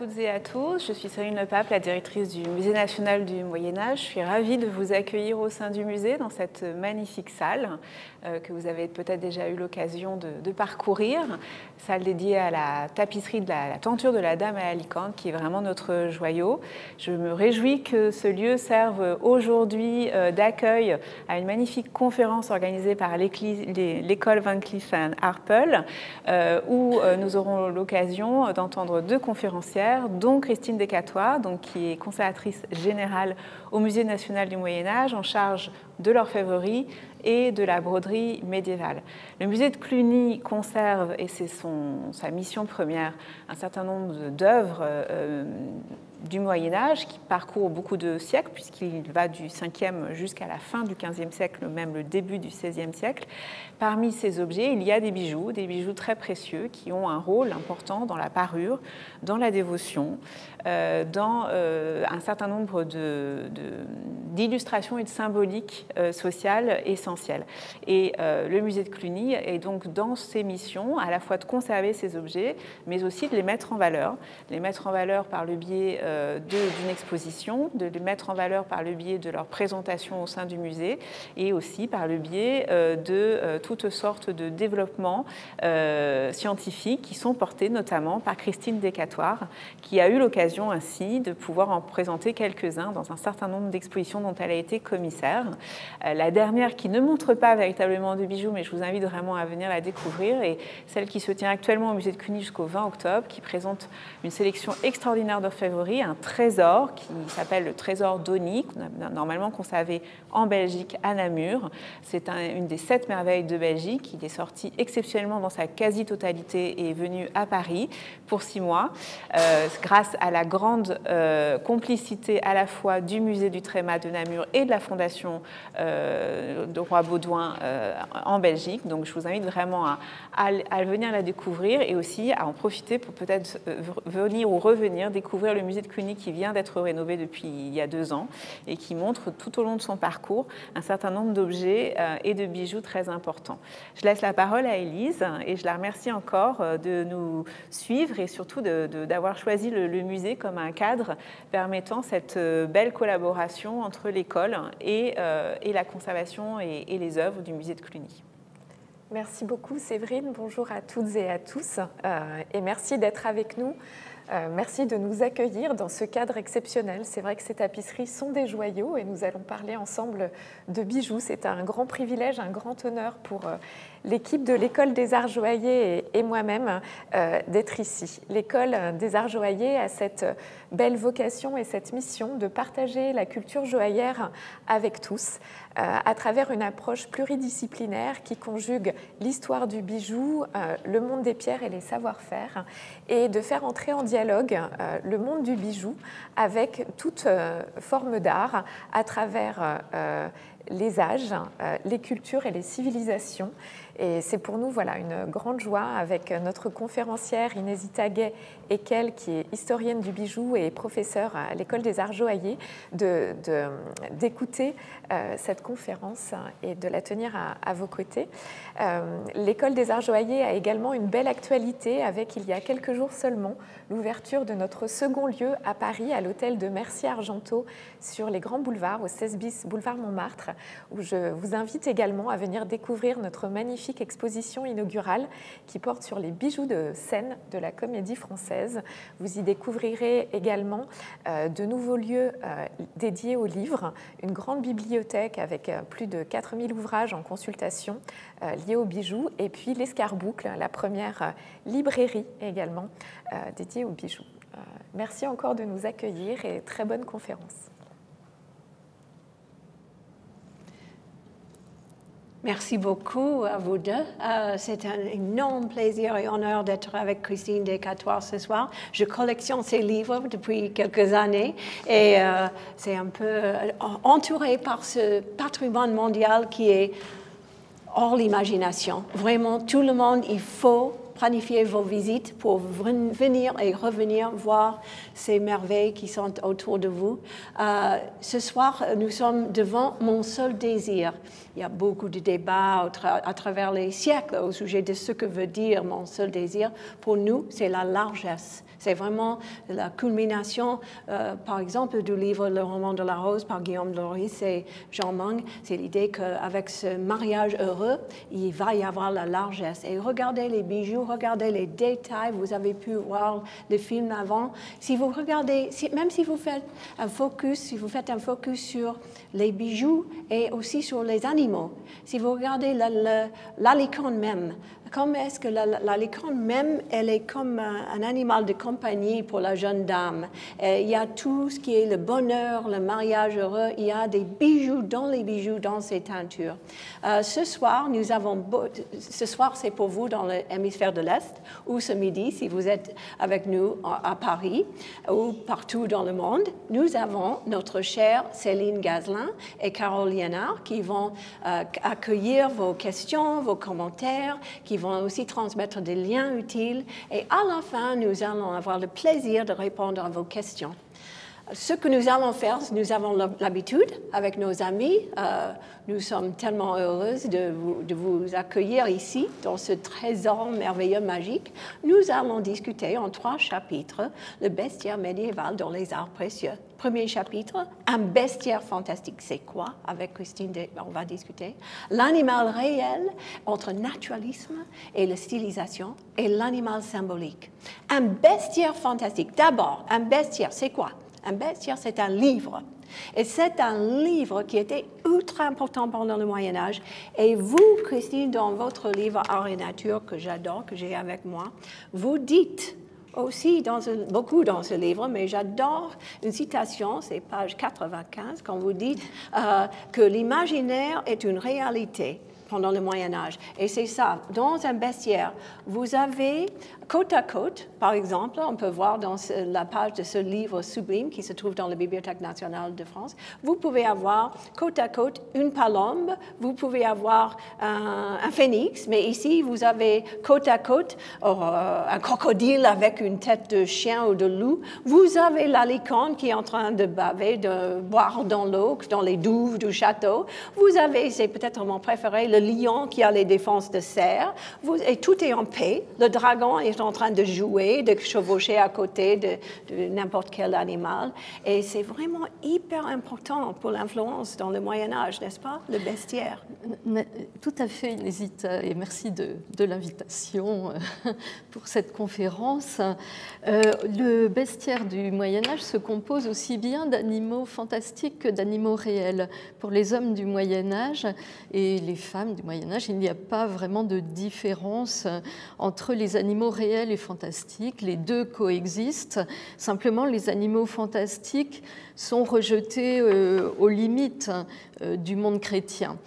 toutes et à tous, je suis Céline Lepape, la directrice du Musée national du Moyen-Âge. Je suis ravie de vous accueillir au sein du musée dans cette magnifique salle que vous avez peut-être déjà eu l'occasion de parcourir. Salle dédiée à la tapisserie de la tenture de la Dame à la licorne qui est vraiment notre joyau. Je me réjouis que ce lieu serve aujourd'hui d'accueil à une magnifique conférence organisée par l'école Van Cleef & Arpels où nous aurons l'occasion d'entendre deux conférencières, dont Christine Descatoires, qui est conservatrice générale au Musée national du Moyen-Âge, en charge de l'orfèvrerie et de la broderie médiévale. Le musée de Cluny conserve, et c'est sa mission première, un certain nombre d'œuvres du Moyen-Âge qui parcourt beaucoup de siècles, puisqu'il va du 5e jusqu'à la fin du 15e siècle, même le début du 16e siècle. Parmi ces objets, il y a des bijoux très précieux qui ont un rôle important dans la parure, dans la dévotion, dans un certain nombre d'illustrations et de symboliques sociales essentielles. Et le musée de Cluny est donc dans ses missions à la fois de conserver ces objets, mais aussi de les mettre en valeur par le biais d'une exposition, de les mettre en valeur par le biais de leur présentation au sein du musée et aussi par le biais de toutes sortes de développements scientifiques qui sont portés notamment par Christine Descatoires, qui a eu l'occasion ainsi de pouvoir en présenter quelques-uns dans un certain nombre d'expositions dont elle a été commissaire. La dernière qui ne montre pas véritablement de bijoux, mais je vous invite vraiment à venir la découvrir, est celle qui se tient actuellement au musée de Cluny jusqu'au 20 octobre, qui présente une sélection extraordinaire d'orfèvrerie, un trésor qui s'appelle le trésor d'Ony, normalement conservé en Belgique à Namur. C'est une des 7 merveilles de Belgique. Il est sorti exceptionnellement dans sa quasi-totalité et est venu à Paris pour 6 mois, grâce à la grande complicité à la fois du musée du Tréma de Namur et de la fondation de Roi Baudouin en Belgique. Donc je vous invite vraiment à venir la découvrir et aussi à en profiter pour peut-être venir ou revenir découvrir le musée de Cluny qui vient d'être rénové depuis il y a 2 ans et qui montre tout au long de son parcours un certain nombre d'objets et de bijoux très importants. Je laisse la parole à Élise et je la remercie encore de nous suivre et surtout d'avoir choisi le musée comme un cadre permettant cette belle collaboration entre l'école et la conservation et les œuvres du musée de Cluny. Merci beaucoup Séverine, bonjour à toutes et à tous et merci d'être avec nous. Merci de nous accueillir dans ce cadre exceptionnel. C'est vrai que ces tapisseries sont des joyaux et nous allons parler ensemble de bijoux. C'est un grand privilège, un grand honneur pour l'équipe de l'École des Arts Joailliers et moi-même d'être ici. L'École des Arts Joailliers a cette belle vocation et cette mission de partager la culture joaillière avec tous à travers une approche pluridisciplinaire qui conjugue l'histoire du bijou, le monde des pierres et les savoir-faire et de faire entrer en dialogue le monde du bijou avec toute forme d'art à travers les âges, les cultures et les civilisations. Et c'est pour nous une grande joie avec notre conférencière Inès Itaguet-Ekel, qui est historienne du bijou et professeure à l'École des Arts Joailliers, d'écouter cette conférence et de la tenir à vos côtés. L'École des Arts Joailliers a également une belle actualité avec, il y a quelques jours seulement, l'ouverture de notre second lieu à Paris, à l'hôtel de Mercier-Argenteau, sur les grands boulevards, au 16 bis boulevard Montmartre, où je vous invite également à venir découvrir notre magnifique exposition inaugurale qui porte sur les bijoux de scène de la Comédie Française. Vous y découvrirez également de nouveaux lieux dédiés aux livres, une grande bibliothèque avec plus de 4000 ouvrages en consultation liés aux bijoux, et puis l'Escarboucle, la première librairie également dédiée aux bijoux. Merci encore de nous accueillir et très bonne conférence. Merci beaucoup à vous deux. C'est un énorme plaisir et honneur d'être avec Christine Descatoires ce soir. Je collectionne ses livres depuis quelques années et c'est un peu entouré par ce patrimoine mondial qui est hors l'imagination. Vraiment, tout le monde, il faut planifier vos visites pour venir et revenir voir ces merveilles qui sont autour de vous. Ce soir, nous sommes devant Mon seul désir. Il y a beaucoup de débats à travers les siècles au sujet de ce que veut dire mon seul désir. Pour nous, c'est la largesse. C'est vraiment la culmination, par exemple, du livre Le roman de la rose par Guillaume Loris et Jean Mang. C'est l'idée qu'avec ce mariage heureux, il va y avoir la largesse. Et regardez les bijoux, regardez les détails. Vous avez pu voir le film avant. Si vous regardez, même si vous faites un focus, sur les bijoux et aussi sur les animaux, si vous regardez la licorne même, comme est-ce que la licorne même, elle est comme un animal de compagnie pour la jeune dame. Et il y a tout ce qui est le bonheur, le mariage heureux. Il y a des bijoux dans ces teintures. Ce soir, c'est pour vous dans l'hémisphère de l'Est, ou ce midi, si vous êtes avec nous à Paris ou partout dans le monde. Nous avons notre chère Céline Gazlin et Carole Liénard qui vont accueillir vos questions, vos commentaires, qui vont aussi transmettre des liens utiles. Et à la fin, nous allons avoir le plaisir de répondre à vos questions. Ce que nous allons faire, nous avons l'habitude avec nos amis. Nous sommes tellement heureuses de vous accueillir ici, dans ce trésor merveilleux, magique. Nous allons discuter en 3 chapitres le bestiaire médiéval dans les arts précieux. Premier chapitre, un bestiaire fantastique, c'est quoi? Avec Christine, on va discuter. L'animal réel entre naturalisme et la stylisation et l'animal symbolique. Un bestiaire fantastique. D'abord, un bestiaire, c'est quoi? Un bestiaire, c'est un livre. Et c'est un livre qui était ultra important pendant le Moyen-Âge. Et vous, Christine, dans votre livre Art et Nature, que j'adore, que j'ai avec moi, vous dites aussi beaucoup dans ce livre, mais j'adore une citation, c'est page 95, quand vous dites que l'imaginaire est une réalité pendant le Moyen-Âge. Et c'est ça, dans un bestiaire, vous avez côte à côte, par exemple, on peut voir dans la page de ce livre sublime qui se trouve dans la Bibliothèque nationale de France, vous pouvez avoir côte à côte une palombe, vous pouvez avoir un phénix, mais ici vous avez côte à côte un crocodile avec une tête de chien ou de loup, vous avez la licorne qui est en train de baver, de boire dans l'eau, dans les douves du château, vous avez, c'est peut-être mon préféré, le lion qui a les défenses de cerf, et tout est en paix, le dragon est en train de jouer, de chevaucher à côté de n'importe quel animal. Et c'est vraiment hyper important pour l'influence dans le Moyen-Âge, n'est-ce pas, le bestiaire? Tout à fait, Inésita, et merci de l'invitation pour cette conférence. Le bestiaire du Moyen-Âge se compose aussi bien d'animaux fantastiques que d'animaux réels. Pour les hommes du Moyen-Âge et les femmes du Moyen-Âge, il n'y a pas vraiment de différence entre les animaux réels et fantastiques. Les deux coexistent. Simplement, les animaux fantastiques sont rejetés aux limites du monde chrétien.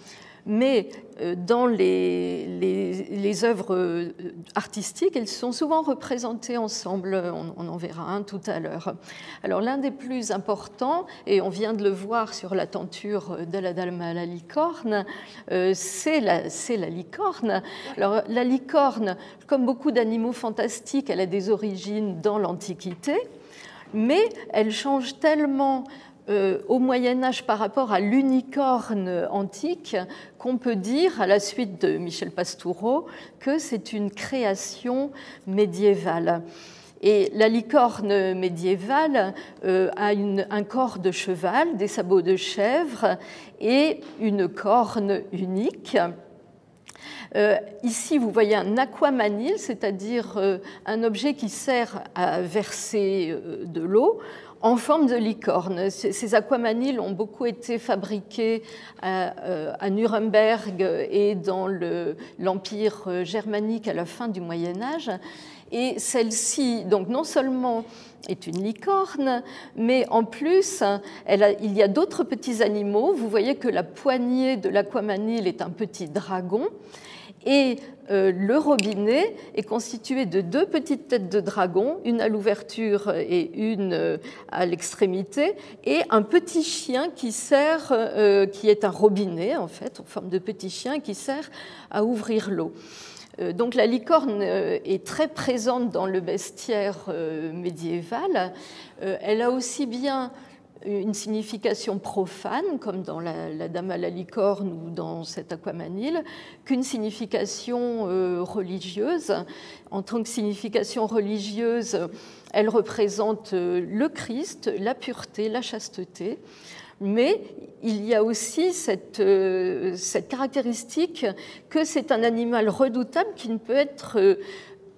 Mais dans les œuvres artistiques, elles sont souvent représentées ensemble. On en verra un tout à l'heure. Alors, l'un des plus importants, et on vient de le voir sur la tenture de la dame à la licorne, c'est la licorne. Alors, la licorne, comme beaucoup d'animaux fantastiques, elle a des origines dans l'Antiquité, mais elle change tellement au Moyen-Âge par rapport à l'unicorne antique qu'on peut dire, à la suite de Michel Pastoureau, que c'est une création médiévale. Et la licorne médiévale a un corps de cheval, des sabots de chèvre et une corne unique. Ici, vous voyez un aquamanile, c'est-à-dire un objet qui sert à verser de l'eau, en forme de licorne. Ces aquamaniles ont beaucoup été fabriqués à Nuremberg et dans l'Empire germanique à la fin du Moyen-Âge. Et celle-ci, donc non seulement est une licorne, mais en plus, il y a d'autres petits animaux. Vous voyez que la poignée de l'aquamanile est un petit dragon. Et le robinet est constitué de 2 petites têtes de dragon, une à l'ouverture et une à l'extrémité, et un petit chien qui sert, qui est un robinet en fait, en forme de petit chien qui sert à ouvrir l'eau. Donc la licorne est très présente dans le bestiaire médiéval. Elle a aussi bien une signification profane, comme dans la Dame à la licorne ou dans cet aquamanile, qu'une signification religieuse. En tant que signification religieuse, elle représente le Christ, la pureté, la chasteté. Mais il y a aussi cette caractéristique que c'est un animal redoutable qui ne peut être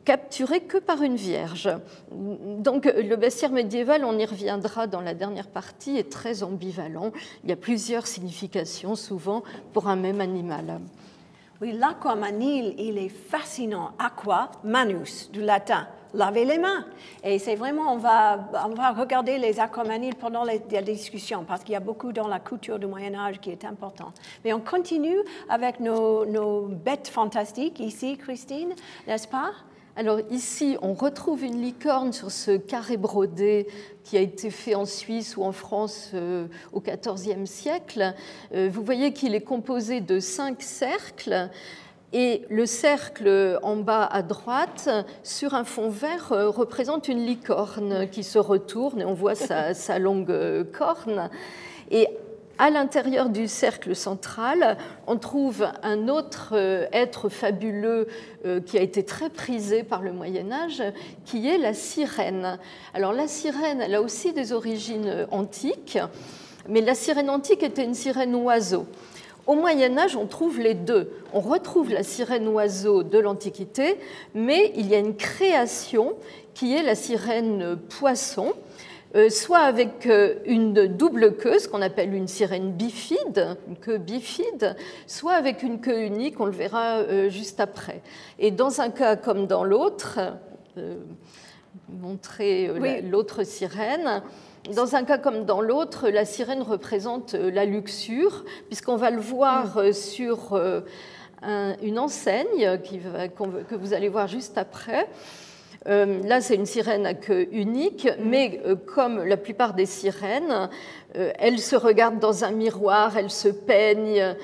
capturé que par une vierge. Donc le bestiaire médiéval, on y reviendra dans la dernière partie, est très ambivalent. Il y a plusieurs significations souvent pour un même animal. Oui, l'aquamanile, il est fascinant. Aqua, manus, du latin. Laver les mains. Et c'est vraiment, on va regarder les aquamaniles pendant la discussion parce qu'il y a beaucoup dans la culture du Moyen-Âge qui est important. Mais on continue avec nos bêtes fantastiques ici, Christine, n'est-ce pas? Alors ici, on retrouve une licorne sur ce carré brodé qui a été fait en Suisse ou en France au XIVe siècle. Vous voyez qu'il est composé de 5 cercles. Et le cercle en bas à droite, sur un fond vert, représente une licorne qui se retourne et on voit sa longue corne. Et à l'intérieur du cercle central, on trouve un autre être fabuleux qui a été très prisé par le Moyen-Âge, qui est la sirène. Alors la sirène, elle a aussi des origines antiques, mais la sirène antique était une sirène oiseau. Au Moyen-Âge, on trouve les deux. On retrouve la sirène oiseau de l'Antiquité, mais il y a une création qui est la sirène poisson, soit avec une double queue, ce qu'on appelle une sirène bifide, une queue bifide, soit avec une queue unique, on le verra juste après. Et dans un cas comme dans l'autre, montrer l'autre sirène. Dans un cas comme dans l'autre, la sirène représente la luxure, puisqu'on va le voir sur une enseigne que vous allez voir juste après. Là, c'est une sirène à queue unique, mais comme la plupart des sirènes, elle se regarde dans un miroir, elle se peigne.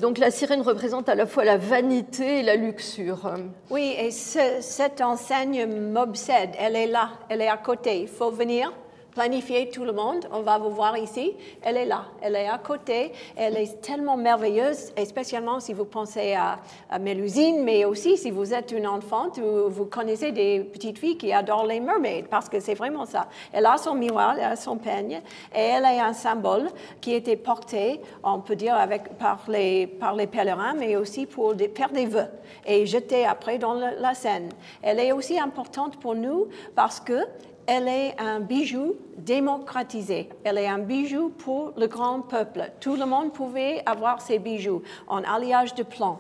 Donc la sirène représente à la fois la vanité et la luxure. Oui, et cette enseigne m'obsède. Elle est là, elle est à côté. Il faut venir. Planifier tout le monde, on va vous voir ici, elle est là, elle est à côté, elle est tellement merveilleuse, et spécialement si vous pensez à Mélusine, mais aussi si vous êtes une enfant, vous connaissez des petites filles qui adorent les mermaids, parce que c'est vraiment ça. Elle a son miroir, elle a son peigne, et elle est un symbole qui était porté, on peut dire, par les pèlerins, mais aussi pour faire des vœux, et jeter après dans la Seine. Elle est aussi importante pour nous parce que elle est un bijou démocratisé. Elle est un bijou pour le grand peuple. Tout le monde pouvait avoir ces bijoux en alliage de plomb.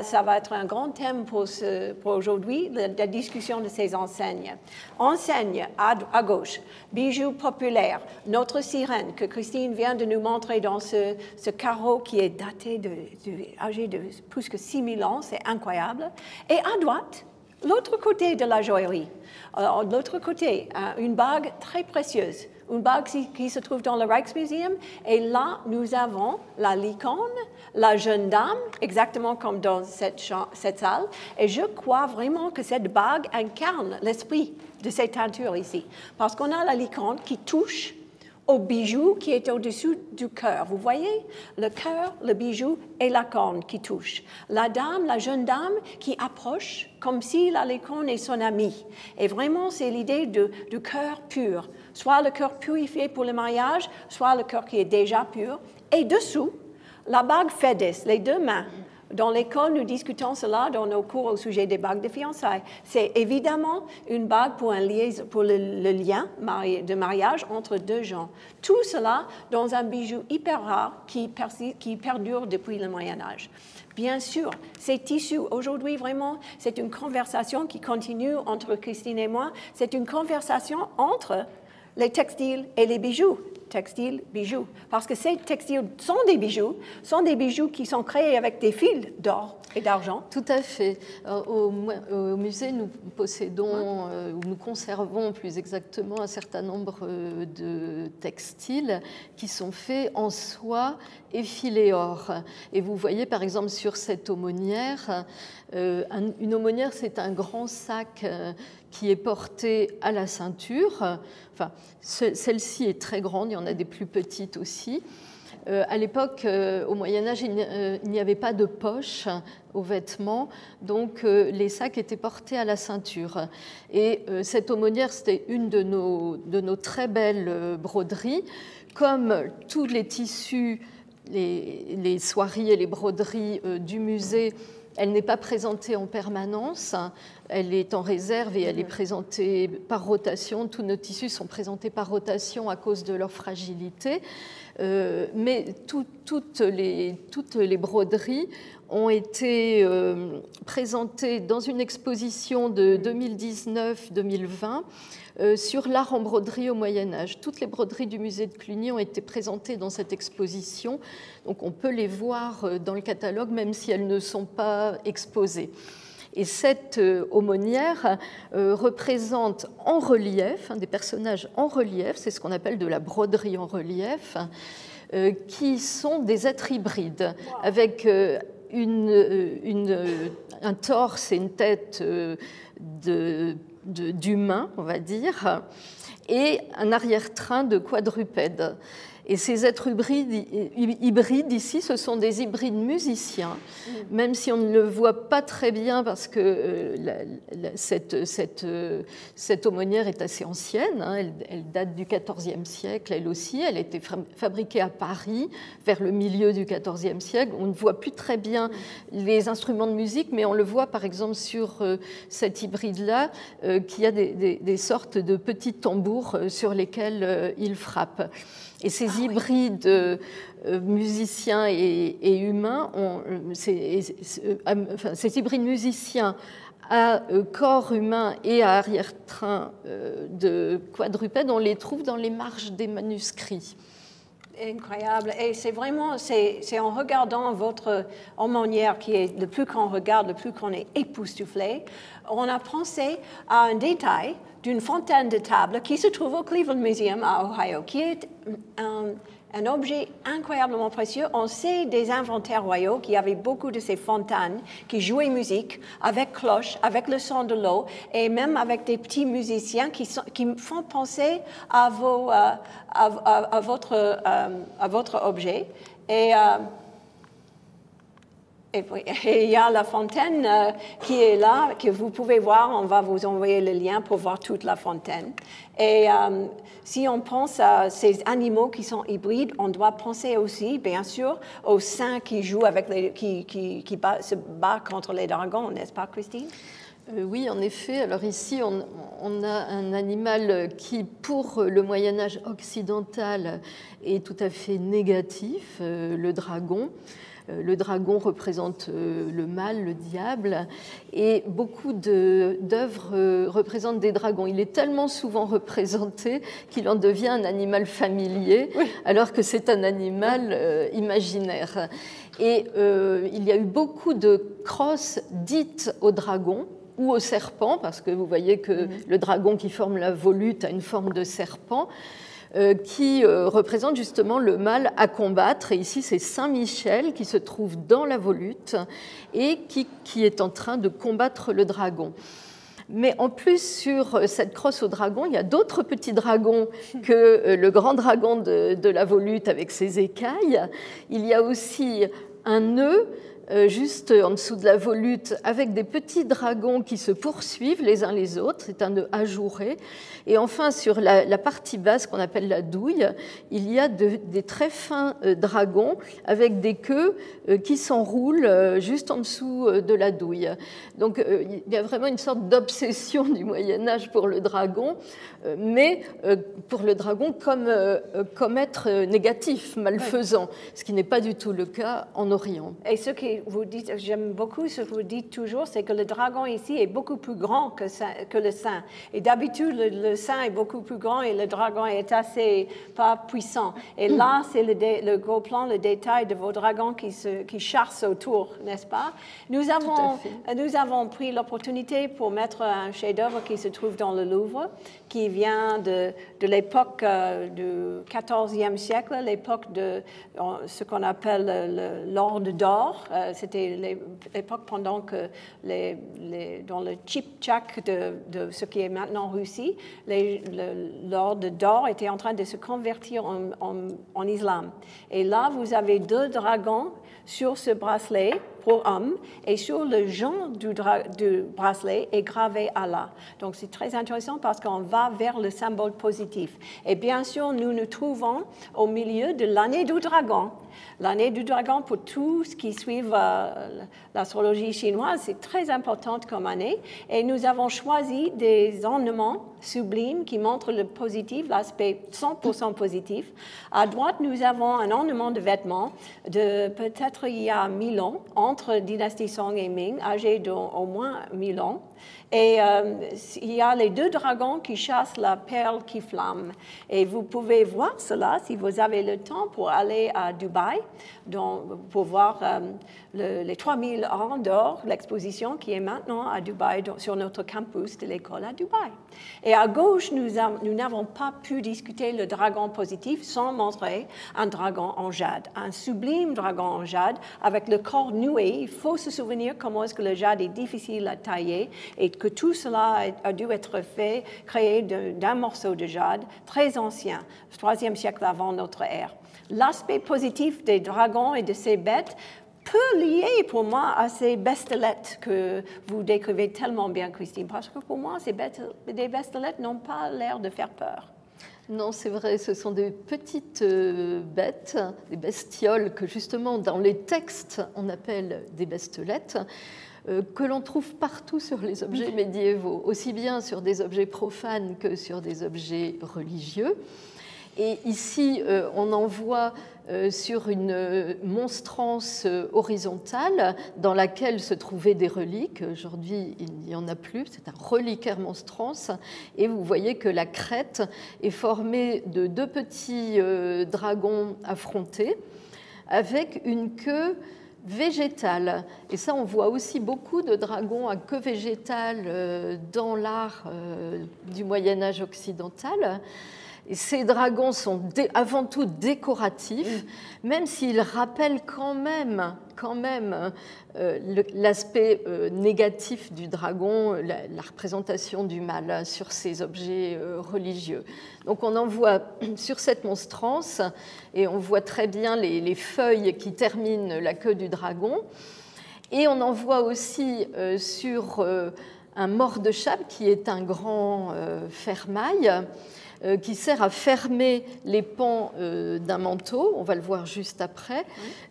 Ça va être un grand thème pour aujourd'hui, la discussion de ces enseignes. Enseigne à gauche, bijoux populaires. Notre sirène que Christine vient de nous montrer dans ce carreau qui est daté âgé de plus que 6000 ans, c'est incroyable. Et à droite, l'autre côté de la joaillerie, de l'autre côté, une bague très précieuse, une bague qui se trouve dans le Rijksmuseum. Et là, nous avons la licorne, la jeune dame, exactement comme dans cette salle. Et je crois vraiment que cette bague incarne l'esprit de cette teinture ici. Parce qu'on a la licorne qui touche au bijou qui est au-dessus du cœur. Vous voyez, le cœur, le bijou et la corne qui touchent. La dame, la jeune dame qui approche comme si la licorne est son amie. Et vraiment, c'est l'idée du cœur pur. Soit le cœur purifié pour le mariage, soit le cœur qui est déjà pur. Et dessous, la bague Fédès, les deux mains. Dans l'école, nous discutons cela dans nos cours au sujet des bagues de fiançailles. C'est évidemment une bague pour le lien de mariage entre deux gens. Tout cela dans un bijou hyper rare qui perdure depuis le Moyen-Âge. Bien sûr, ces tissus, aujourd'hui vraiment, c'est une conversation qui continue entre Christine et moi. C'est une conversation entre les textiles et les bijoux. textile, bijoux. Parce que ces textiles sont des bijoux qui sont créés avec des fils d'or et d'argent. Tout à fait. Au musée, nous possédons, nous conservons plus exactement un certain nombre de textiles qui sont faits en soie et filet or. Et vous voyez par exemple sur cette aumônière, une aumônière c'est un grand sac qui est porté à la ceinture. Enfin, celle-ci est très grande, il y en a des plus petites aussi. À l'époque, au Moyen-Âge, il n'y avait pas de poche aux vêtements, donc les sacs étaient portés à la ceinture. Et cette aumônière, c'était une de nos très belles broderies. Comme tous les tissus, les soieries et les broderies du musée, elle n'est pas présentée en permanence, elle est en réserve et elle est présentée par rotation. Tous nos tissus sont présentés par rotation à cause de leur fragilité. Mais toutes les broderies ont été présentées dans une exposition de 2019-2020 sur l'art en broderie au Moyen-Âge. Toutes les broderies du musée de Cluny ont été présentées dans cette exposition, donc on peut les voir dans le catalogue même si elles ne sont pas exposées. Et cette aumônière représente en relief, des personnages en relief, c'est ce qu'on appelle de la broderie en relief, qui sont des êtres hybrides, avec un torse et une tête d'humain, on va dire, et un arrière-train de quadrupède. Et ces êtres hybrides ici, ce sont des hybrides musiciens, même si on ne le voit pas très bien parce que cette aumônière est assez ancienne, elle date du XIVe siècle, elle aussi, elle a été fabriquée à Paris vers le milieu du XIVe siècle. On ne voit plus très bien les instruments de musique, mais on le voit par exemple sur cet hybride-là, qui a des sortes de petits tambours sur lesquels il frappe. Et ces hybrides musiciens et humains, ces hybrides musiciens à corps humain et à arrière-train de quadrupède, on les trouve dans les marges des manuscrits. Incroyable. Et c'est vraiment, c'est en regardant votre aumônière qui est, le plus qu'on regarde, le plus qu'on est époustouflé, on a pensé à un détail d'une fontaine de table qui se trouve au Cleveland Museum à Ohio, qui est un objet incroyablement précieux. On sait des inventaires royaux qu'il y avait beaucoup de ces fontaines qui jouaient musique avec cloche, avec le son de l'eau et même avec des petits musiciens qui font penser à votre objet. Et il y a la fontaine qui est là, que vous pouvez voir. On va vous envoyer le lien pour voir toute la fontaine. Et si on pense à ces animaux qui sont hybrides, on doit penser aussi, bien sûr, aux saints qui jouent qui se battent contre les dragons, n'est-ce pas, Christine? Oui, en effet. Alors ici, on a un animal qui, pour le Moyen-Âge occidental, est tout à fait négatif, le dragon. Le dragon représente le mal, le diable, et beaucoup d'œuvres représentent des dragons. Il est tellement souvent représenté qu'il en devient un animal familier, alors que c'est un animal imaginaire. Et il y a eu beaucoup de crosses dites au dragon ou au serpent, parce que vous voyez que le dragon qui forme la volute a une forme de serpent, qui représente justement le mal à combattre. Et ici, c'est Saint Michel qui se trouve dans la volute et qui est en train de combattre le dragon. Mais en plus, sur cette crosse au dragon, il y a d'autres petits dragons que le grand dragon de la volute avec ses écailles. Il y a aussi un nœud juste en dessous de la volute, avec des petits dragons qui se poursuivent les uns les autres. C'est un nœud ajouré. Et enfin, sur la partie basse, qu'on appelle la douille, il y a des très fins dragons avec des queues qui s'enroulent juste en dessous de la douille. Donc, il y a vraiment une sorte d'obsession du Moyen-Âge pour le dragon, mais pour le dragon comme être négatif, malfaisant, ce qui n'est pas du tout le cas en Orient. Et ce qui vous dites, j'aime beaucoup ce que vous dites toujours, c'est que le dragon ici est beaucoup plus grand que le saint. Et d'habitude, le saint est beaucoup plus grand et le dragon est assez pas puissant. Et là, c'est le gros plan, le détail de vos dragons qui chassent autour, n'est-ce pas? Nous avons pris l'opportunité pour mettre un chef-d'œuvre qui se trouve dans le Louvre, qui vient de l'époque du XIVe siècle, l'époque de ce qu'on appelle l'Ordre d'or. C'était l'époque pendant que dans le Tchip-Tchak de ce qui est maintenant Russie, l'Ordre d'or était en train de se convertir en islam. Et là, vous avez 2 dragons sur ce bracelet pour hommes et sur le jonc du bracelet est gravé Allah. Donc c'est très intéressant parce qu'on va vers le symbole positif. Et bien sûr, nous nous trouvons au milieu de l'année du dragon. L'année du dragon, pour tous ceux qui suivent l'astrologie chinoise, c'est très importante comme année. Et nous avons choisi des ornements sublimes qui montrent le positif, l'aspect 100% positif. À droite, nous avons un ornement de vêtements de peut-être il y a 1000 ans, entre dynastie Song et Ming, âgé d'au moins 1000 ans. Et il y a les 2 dragons qui chassent la perle qui flamme. Et vous pouvez voir cela si vous avez le temps pour aller à Dubaï, pour voir les 3000 ans d'or, l'exposition qui est maintenant à Dubaï, sur notre campus de l'école à Dubaï. Et à gauche, nous n'avons pas pu discuter le dragon positif sans montrer un dragon en jade, un sublime dragon en jade avec le corps noué. Il faut se souvenir comment est-ce que le jade est difficile à tailler et que tout cela a dû être créé d'un morceau de jade très ancien, 3e siècle avant notre ère. L'aspect positif des dragons et de ces bêtes peut lier pour moi à ces bestelettes que vous décrivez tellement bien, Christine, parce que pour moi, des bestelettes n'ont pas l'air de faire peur. Non, c'est vrai, ce sont des petites bêtes, des bestioles que justement dans les textes on appelle des bestelettes, que l'on trouve partout sur les objets médiévaux, aussi bien sur des objets profanes que sur des objets religieux. Et ici, on en voit sur une monstrance horizontale dans laquelle se trouvaient des reliques. Aujourd'hui, il n'y en a plus, c'est un reliquaire monstrance. Et vous voyez que la crête est formée de 2 petits dragons affrontés avec une queue végétale. Et ça, on voit aussi beaucoup de dragons à queue végétale dans l'art du Moyen-Âge occidental. Et ces dragons sont avant tout décoratifs, même s'ils rappellent quand même l'aspect négatif du dragon, la représentation du mal sur ces objets religieux. Donc on en voit sur cette monstrance, et on voit très bien les feuilles qui terminent la queue du dragon. Et on en voit aussi sur un mort-de-chape, qui est un grand fermail, qui sert à fermer les pans d'un manteau, on va le voir juste après,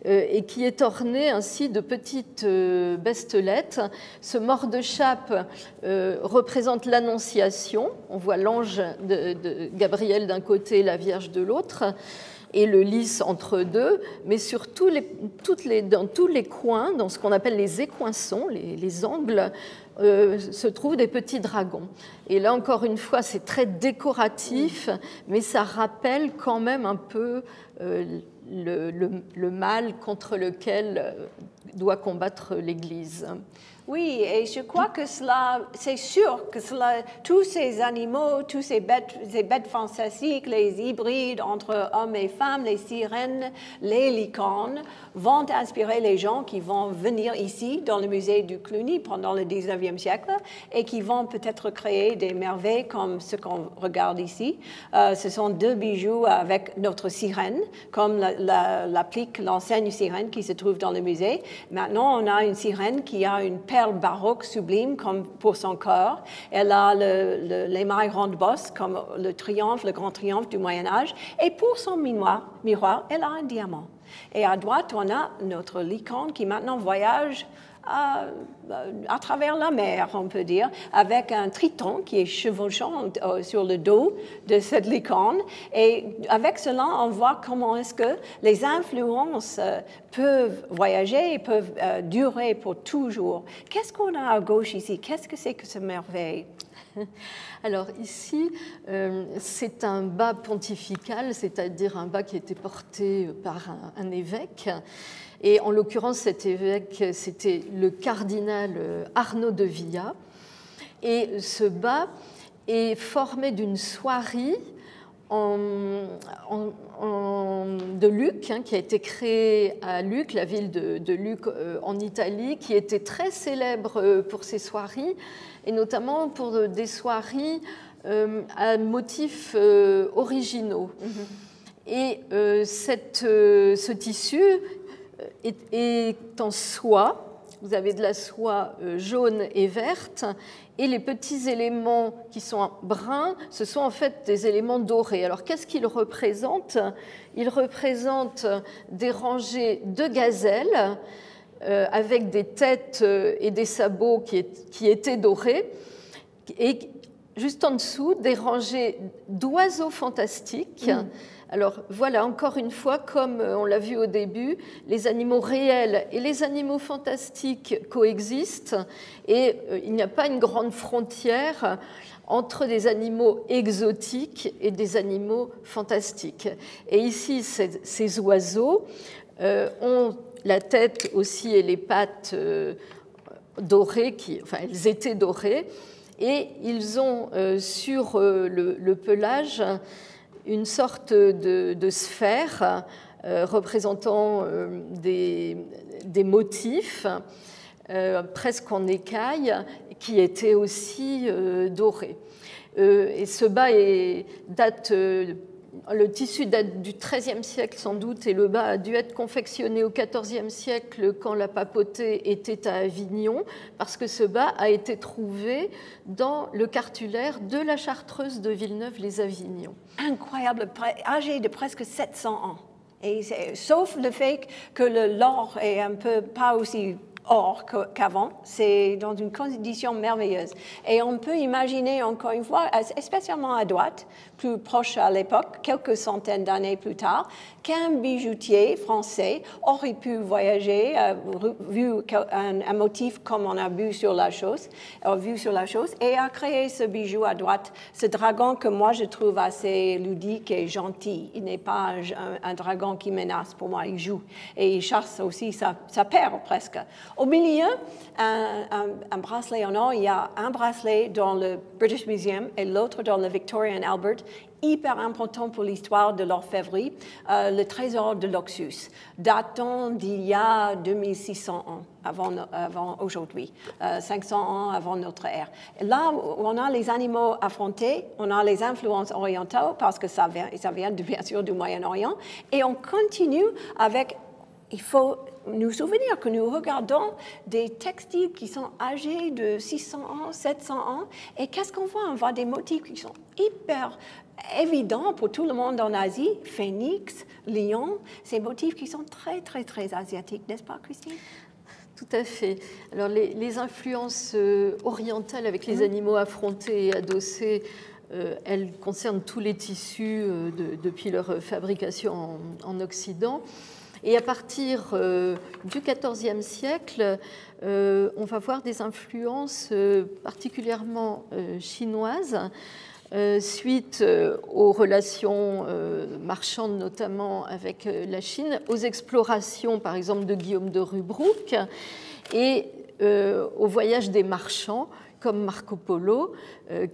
et qui est orné ainsi de petites bestelettes. Ce mort-de-chape représente l'Annonciation, on voit l'ange de Gabriel d'un côté, la Vierge de l'autre, et le lys entre deux, mais sur dans tous les coins, dans ce qu'on appelle les écoinçons, les angles, se trouvent des petits dragons. Et là, encore une fois, c'est très décoratif, mais ça rappelle quand même un peu le mal contre lequel doit combattre l'Église. Oui, et je crois que c'est sûr que tous ces animaux, tous ces bêtes fantastiques, les hybrides entre hommes et femmes, les sirènes, les licornes, vont inspirer les gens qui vont venir ici dans le musée du Cluny pendant le 19e siècle et qui vont peut-être créer des merveilles comme ce qu'on regarde ici. Ce sont 2 bijoux avec notre sirène, comme l'applique l'enseigne sirène qui se trouve dans le musée. Maintenant, on a une sirène qui a une perle baroque sublime comme pour son corps. Elle a l'émail ronde-bosse comme le grand triomphe du Moyen-Âge. Et pour son miroir, elle a un diamant. Et à droite, on a notre licorne qui maintenant voyage à travers la mer, on peut dire, avec un triton qui est chevauchant sur le dos de cette licorne. Et avec cela, on voit comment est-ce que les influences peuvent voyager et peuvent durer pour toujours. Qu'est-ce qu'on a à gauche ici? Qu'est-ce que c'est que cette merveille? Alors ici, c'est un bas pontifical, c'est-à-dire un bas qui a été porté par un évêque. Et en l'occurrence, cet évêque, c'était le cardinal Arnaud de Villa. Et ce bas est formé d'une soierie de Lucques, qui a été créée à Lucques, la ville de Lucques en Italie, qui était très célèbre pour ses soieries, et notamment pour des soieries à motifs originaux. Et ce tissu est en soie. Vous avez de la soie jaune et verte, et les petits éléments qui sont bruns, ce sont en fait des éléments dorés. Alors qu'est-ce qu'ils représentent? Ils représentent des rangées de gazelles avec des têtes et des sabots qui étaient dorés, et juste en dessous, des rangées d'oiseaux fantastiques. Alors voilà, encore une fois, comme on l'a vu au début, les animaux réels et les animaux fantastiques coexistent, et il n'y a pas une grande frontière entre des animaux exotiques et des animaux fantastiques. Et ici, ces oiseaux ont la tête aussi et les pattes dorées, elles étaient dorées, et ils ont sur le pelage une sorte de sphère représentant des motifs presque en écaille qui étaient aussi dorés. Et ce bas le tissu date du XIIIe siècle sans doute, et le bas a dû être confectionné au XIVe siècle quand la papauté était à Avignon, parce que ce bas a été trouvé dans le cartulaire de la chartreuse de Villeneuve-les-Avignon. Incroyable, âgé de presque 700 ans. Et sauf le fait que l'or est un peu pas aussi or qu'avant, c'est dans une condition merveilleuse. Et on peut imaginer encore une fois, spécialement à droite, plus proche à l'époque, quelques centaines d'années plus tard, qu'un bijoutier français aurait pu voyager, vu un motif comme on a vu sur la chose, et a créé ce bijou à droite, ce dragon que moi je trouve assez ludique et gentil. Il n'est pas un dragon qui menace, pour moi, il joue. Et il chasse aussi sa paire presque. Au milieu, un bracelet en or, il y a un bracelet dans le British Museum et l'autre dans le Victoria and Albert, hyper important pour l'histoire de l'orfèvrerie, le trésor de l'Oxus, datant d'il y a 2600 ans avant aujourd'hui, 500 ans avant notre ère. Et là, on a les animaux affrontés, on a les influences orientales, parce que ça vient bien sûr du Moyen-Orient, et on continue avec... Il faut nous souvenir que nous regardons des textiles qui sont âgés de 600 ans, 700 ans, et qu'est-ce qu'on voit? On voit des motifs qui sont hyper évidents pour tout le monde en Asie, phénix, lion, ces motifs qui sont très, très, très asiatiques, n'est-ce pas, Christine? Tout à fait. Alors, les influences orientales avec les animaux affrontés et adossés, elles concernent tous les tissus depuis leur fabrication en Occident. Et à partir du XIVe siècle, on va voir des influences particulièrement chinoises, suite aux relations marchandes, notamment avec la Chine, aux explorations, par exemple, de Guillaume de Rubruck, et au voyage des marchands, comme Marco Polo,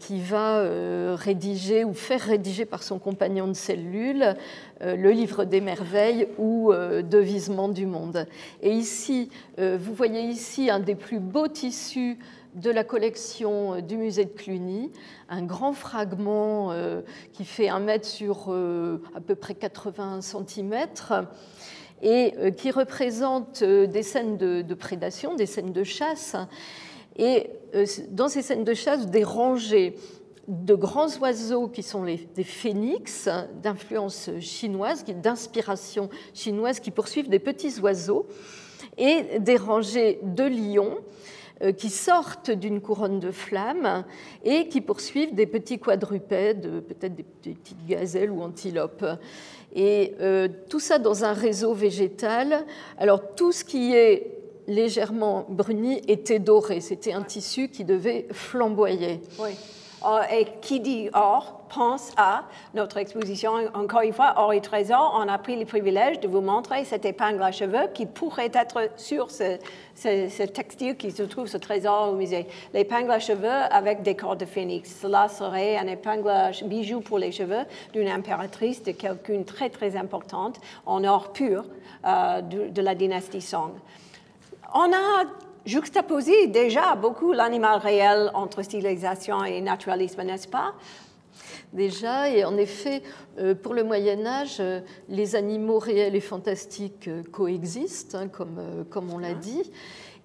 qui va rédiger ou faire rédiger par son compagnon de cellule le livre des merveilles ou Devisement du monde. Et ici, vous voyez ici un des plus beaux tissus de la collection du musée de Cluny, un grand fragment qui fait 1 mètre sur à peu près 80 cm, et qui représente des scènes de prédation, des scènes de chasse. Et dans ces scènes de chasse, des rangées de grands oiseaux qui sont des phénix, d'influence chinoise, d'inspiration chinoise, qui poursuivent des petits oiseaux. et des rangées de lions qui sortent d'une couronne de flammes et qui poursuivent des petits quadrupèdes, peut-être des petites gazelles ou antilopes. Et tout ça dans un réseau végétal. Alors tout ce qui est légèrement bruni était doré, c'était un tissu qui devait flamboyer. Oui. Et qui dit or pense à notre exposition. Encore une fois, Or et Trésor, on a pris le privilège de vous montrer cette épingle à cheveux qui pourrait être sur ce textile qui se trouve, ce trésor au musée. L'épingle à cheveux avec des cordes de phénix. Cela serait un épingle à bijou pour les cheveux d'une impératrice de quelqu'une très très importante en or pur de la dynastie Song. On a juxtaposé déjà beaucoup l'animal réel entre stylisation et naturalisme, n'est-ce pas? Déjà, et en effet, pour le Moyen-Âge, les animaux réels et fantastiques coexistent, hein, comme on l'a dit.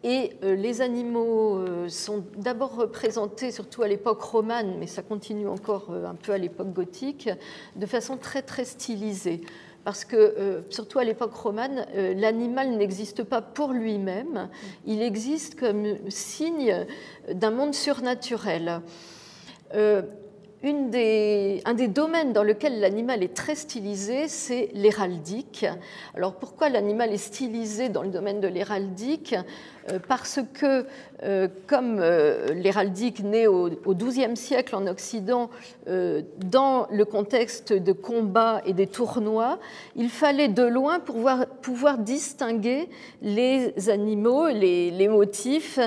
Et les animaux sont d'abord représentés, surtout à l'époque romane, mais ça continue encore un peu à l'époque gothique, de façon très très stylisée. Parce que, surtout à l'époque romane, l'animal n'existe pas pour lui-même, il existe comme signe d'un monde surnaturel. Un des domaines dans lequel l'animal est très stylisé, c'est l'héraldique. Alors pourquoi l'animal est stylisé dans le domaine de l'héraldique? Parce que, comme l'héraldique naît au XIIe siècle en Occident, dans le contexte de combats et des tournois, il fallait de loin pouvoir distinguer les animaux, les motifs,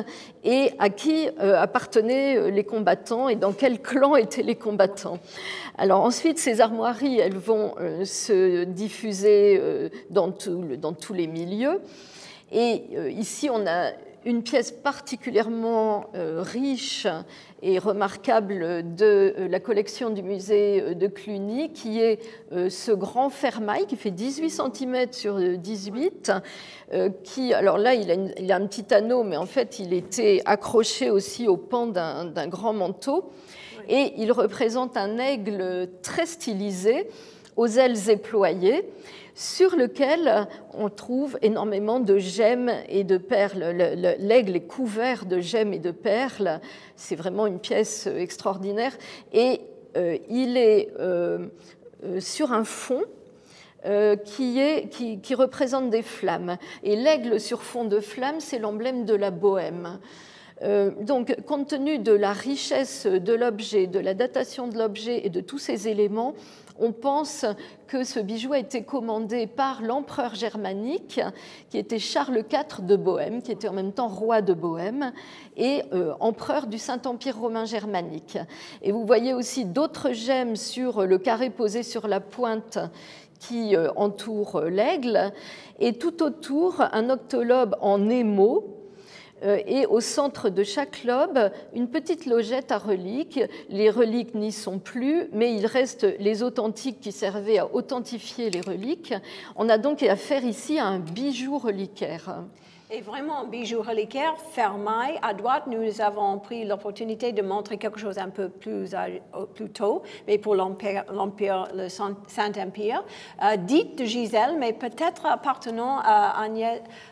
et à qui appartenaient les combattants et dans quel clan étaient les combattants. Alors ensuite, ces armoiries, elles vont se diffuser dans tous les milieux. Et ici, on a une pièce particulièrement riche et remarquable de la collection du musée de Cluny, qui est ce grand fermail qui fait 18 cm sur 18, qui, alors là, il a un petit anneau, mais en fait, il était accroché aussi au pan d'un grand manteau. Et il représente un aigle très stylisé, aux ailes éployées, sur lequel on trouve énormément de gemmes et de perles. L'aigle est couvert de gemmes et de perles. C'est vraiment une pièce extraordinaire. Et il est sur un fond qui représente des flammes. Et l'aigle sur fond de flammes, c'est l'emblème de la Bohème. Donc, compte tenu de la richesse de l'objet, de la datation de l'objet et de tous ces éléments, on pense que ce bijou a été commandé par l'empereur germanique, qui était Charles IV de Bohême, qui était en même temps roi de Bohême, et empereur du Saint-Empire romain germanique. Et vous voyez aussi d'autres gemmes sur le carré posé sur la pointe qui entoure l'aigle, et tout autour, un octolobe en émaux, et au centre de chaque lobe, une petite logette à reliques. Les reliques n'y sont plus, mais il reste les authentiques qui servaient à authentifier les reliques. On a donc affaire ici à un bijou reliquaire. Et vraiment, un bijou reliquaire, fermail. À droite, nous avons pris l'opportunité de montrer quelque chose un peu plus tôt, mais pour l'Empire, le Saint-Empire, dite de Gisèle, mais peut-être appartenant à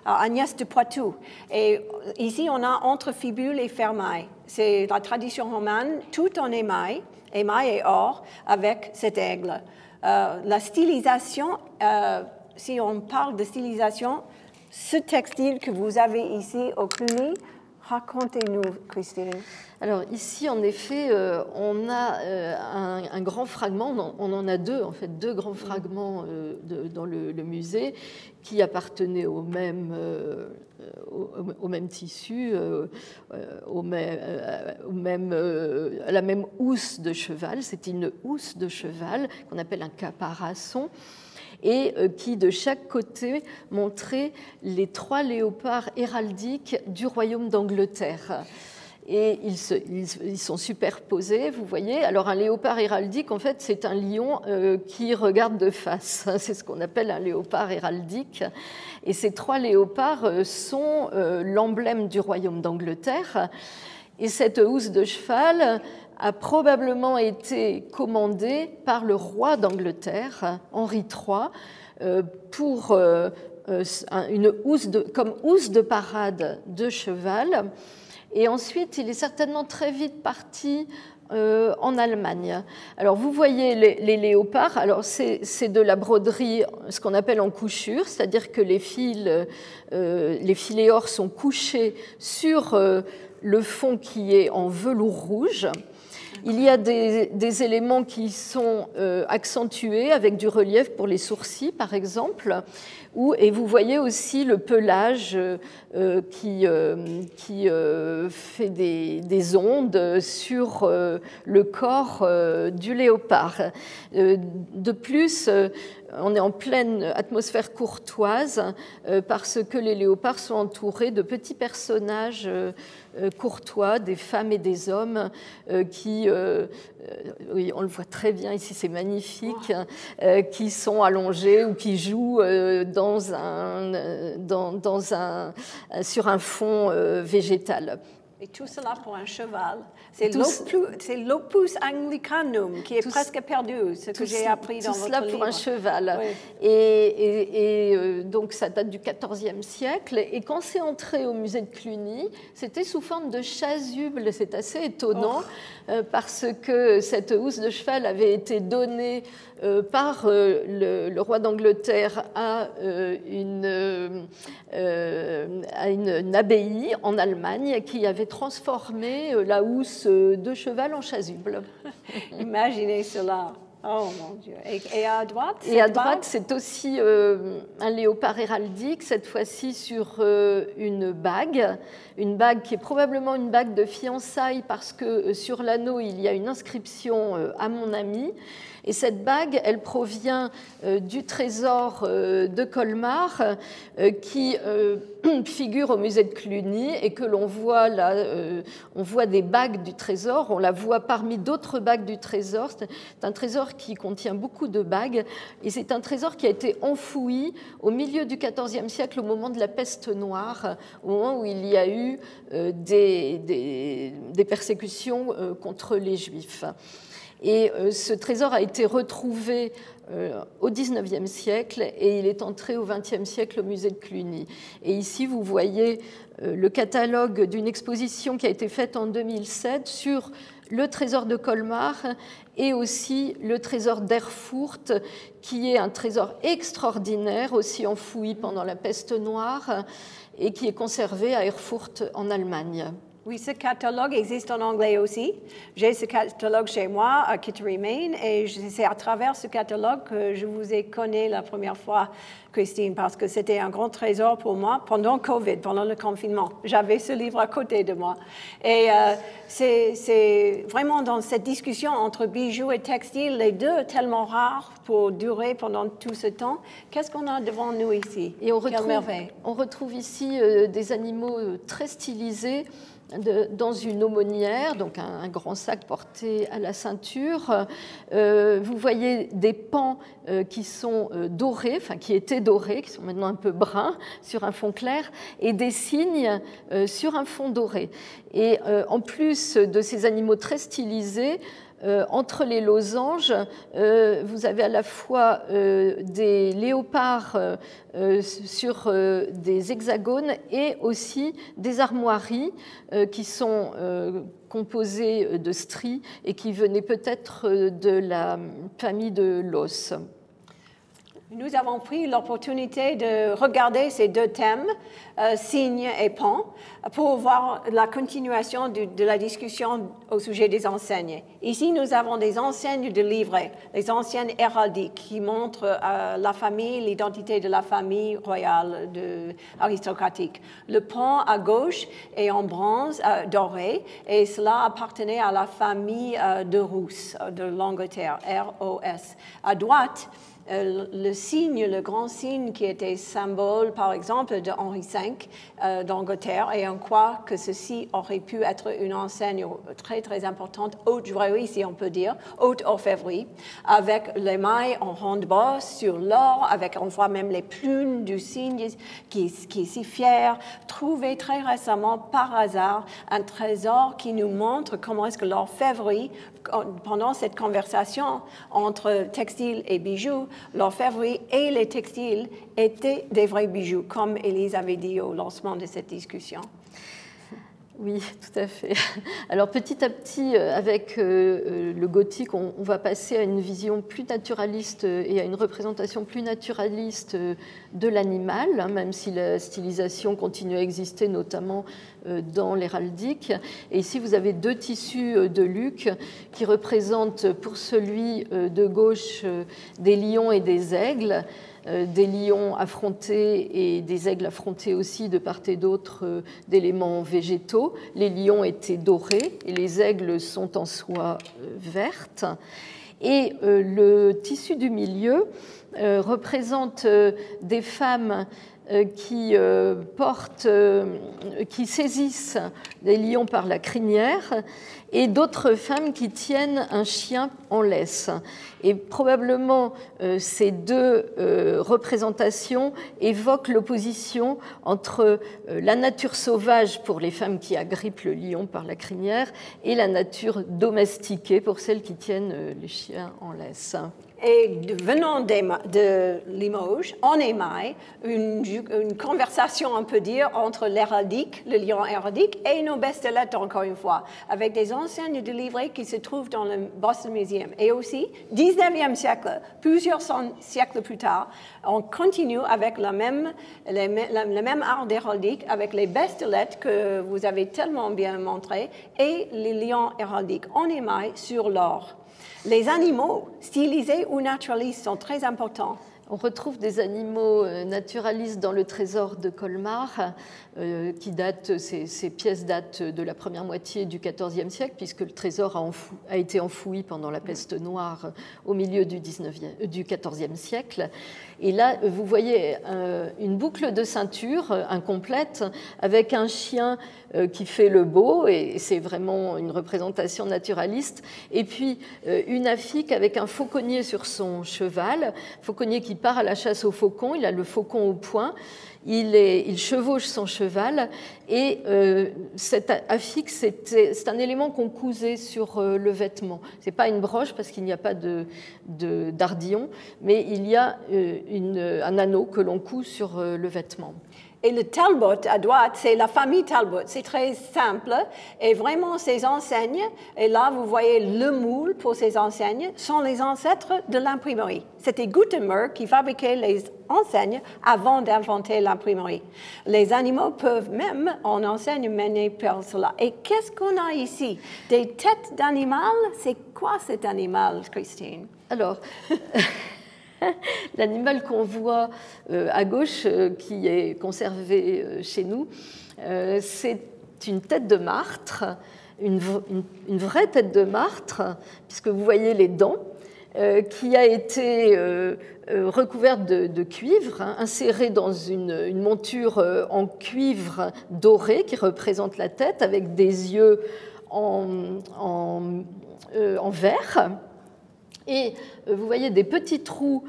Agnès de Poitou. Et ici, on a entre fibule et fermail. C'est la tradition romane, tout en émail et or, avec cet aigle. La stylisation, si on parle de stylisation, ce textile que vous avez ici au Cluny, racontez-nous, Christine. Alors ici, en effet, on a un grand fragment, on en a deux, en fait, deux grands fragments dans le musée qui appartenaient au même tissu, à la même housse de cheval. C'était une housse de cheval qu'on appelle un caparasson, et qui, de chaque côté, montrait les 3 léopards héraldiques du royaume d'Angleterre. Et ils sont superposés, vous voyez. Alors, un léopard héraldique, en fait, c'est un lion qui regarde de face. C'est ce qu'on appelle un léopard héraldique. Et ces 3 léopards sont l'emblème du royaume d'Angleterre. Et cette housse de cheval a probablement été commandée par le roi d'Angleterre, Henri III, pour une housse comme housse de parade de cheval. Et ensuite, il est certainement très vite parti en Allemagne. Alors, vous voyez les léopards. Alors, c'est de la broderie, ce qu'on appelle en couchure, c'est-à-dire que les filets or sont couchés sur le fond qui est en velours rouge. Il y a des éléments qui sont accentués avec du relief pour les sourcils, par exemple. Et vous voyez aussi le pelage qui fait des ondes sur le corps du léopard. De plus, on est en pleine atmosphère courtoise parce que les léopards sont entourés de petits personnages courtois, des femmes et des hommes qui, oui, on le voit très bien ici, c'est magnifique, qui sont allongés ou qui jouent sur un fond végétal. Et tout cela pour un cheval. C'est l'opus anglicanum qui est presque perdu, ce que j'ai appris dans votre livre. Tout cela pour un cheval. Oui. Donc ça date du XIVe siècle. Et quand c'est entré au musée de Cluny, c'était sous forme de chasuble. C'est assez étonnant parce que cette housse de cheval avait été donnée par le roi d'Angleterre à une abbaye en Allemagne qui avait transformé la housse de cheval en chasuble. Imaginez cela. Oh mon Dieu. Et à droite? Et à droite, c'est aussi un léopard héraldique, cette fois-ci sur une bague qui est probablement une bague de fiançailles parce que sur l'anneau, il y a une inscription à mon ami. Et cette bague, elle provient du trésor de Colmar qui figure au musée de Cluny et que l'on voit là, on voit des bagues du trésor, on la voit parmi d'autres bagues du trésor. C'est un trésor qui contient beaucoup de bagues et c'est un trésor qui a été enfoui au milieu du XIVe siècle au moment de la peste noire, au moment où il y a eu des persécutions contre les Juifs. Et ce trésor a été retrouvé au XIXe siècle et il est entré au XXe siècle au musée de Cluny. Et ici, vous voyez le catalogue d'une exposition qui a été faite en 2007 sur le trésor de Colmar et aussi le trésor d'Erfurt, qui est un trésor extraordinaire, aussi enfoui pendant la peste noire et qui est conservé à Erfurt en Allemagne. Oui, ce catalogue existe en anglais aussi. J'ai ce catalogue chez moi à Kittery, Maine, et c'est à travers ce catalogue que je vous ai connu la première fois, Christine, parce que c'était un grand trésor pour moi pendant Covid, pendant le confinement. J'avais ce livre à côté de moi. Et c'est vraiment dans cette discussion entre bijoux et textiles, les deux tellement rares pour durer pendant tout ce temps. Qu'est-ce qu'on a devant nous ici? Et on retrouve ici des animaux très stylisés, dans une aumônière, donc un grand sac porté à la ceinture. Vous voyez des pans qui sont dorés, enfin qui étaient dorés, qui sont maintenant un peu bruns sur un fond clair, et des cygnes sur un fond doré. Et en plus de ces animaux très stylisés, entre les losanges, vous avez à la fois des léopards sur des hexagones et aussi des armoiries qui sont composées de stries et qui venaient peut-être de la famille de l'os. Nous avons pris l'opportunité de regarder ces deux thèmes, cygnes et pans, pour voir la continuation de la discussion au sujet des enseignes. Ici, nous avons des enseignes de livrets, les enseignes héraldiques qui montrent la famille, l'identité de la famille royale aristocratique. Le pan à gauche est en bronze doré et cela appartenait à la famille de Rousse, de l'Angleterre, R-O-S. À droite, le signe, le grand signe qui était symbole, par exemple, de Henri V d'Angleterre, et on croit que ceci aurait pu être une enseigne très, très importante, haute joaillerie, si on peut dire, haute orfèvrerie, avec l'émail en ronde bosse sur l'or, on voit même les plumes du signe qui est si fier, trouvé très récemment par hasard un trésor qui nous montre comment est-ce que l'orfèvrerie, pendant cette conversation entre textiles et bijoux, l'orfèvrerie et les textiles étaient des vrais bijoux, comme Élise avait dit au lancement de cette discussion. Oui, tout à fait. Alors petit à petit, avec le gothique, on va passer à une vision plus naturaliste et à une représentation plus naturaliste de l'animal, hein, même si la stylisation continue à exister, notamment dans l'héraldique. Et ici, vous avez deux tissus de Luc qui représentent pour celui de gauche des lions et des aigles, des lions affrontés et des aigles affrontés aussi de part et d'autre d'éléments végétaux. Les lions étaient dorés et les aigles sont en soie verte. Et le tissu du milieu représente des femmes qui saisissent des lions par la crinière et d'autres femmes qui tiennent un chien en laisse. Et probablement ces deux représentations évoquent l'opposition entre la nature sauvage pour les femmes qui agrippent le lion par la crinière et la nature domestiquée pour celles qui tiennent les chiens en laisse. Et venant de Limoges, on émaille une conversation, on peut dire, entre l'héraldique, le lion héraldique, et nos bestelettes, encore une fois, avec des enseignes de livrées qui se trouvent dans le Boston Museum. Et aussi, 19e siècle, plusieurs siècles plus tard, on continue avec le même art d'héraldique, avec les bestelettes que vous avez tellement bien montrées, et les lions héraldiques. On émaille sur l'or. Les animaux stylisés ou naturalistes sont très importants. On retrouve des animaux naturalistes dans le trésor de Colmar, qui ces pièces datent de la première moitié du XIVe siècle, puisque le trésor a été enfoui pendant la peste noire au milieu du XIVe siècle. Et là, vous voyez une boucle de ceinture incomplète avec un chien qui fait le beau, et c'est vraiment une représentation naturaliste, et puis une affique avec un fauconnier sur son cheval, fauconnier qui part à la chasse au faucon, il a le faucon au poing, il chevauche son cheval, et cette affique, c'est un élément qu'on cousait sur le vêtement. Ce n'est pas une broche parce qu'il n'y a pas d'ardillon, mais il y a un anneau que l'on coud sur le vêtement. Et le Talbot à droite, c'est la famille Talbot. C'est très simple. Et vraiment, ces enseignes, et là, vous voyez le moule pour ces enseignes, sont les ancêtres de l'imprimerie. C'était Gutenberg qui fabriquait les enseignes avant d'inventer l'imprimerie. Les animaux peuvent même, en enseigne, mener par cela. Et qu'est-ce qu'on a ici? Des têtes d'animal? C'est quoi cet animal, Christine? Alors... L'animal qu'on voit à gauche, qui est conservé chez nous, c'est une tête de martre, une vraie tête de martre, puisque vous voyez les dents, qui a été recouverte de cuivre, insérée dans une monture en cuivre doré qui représente la tête, avec des yeux en verre. Et vous voyez des petits trous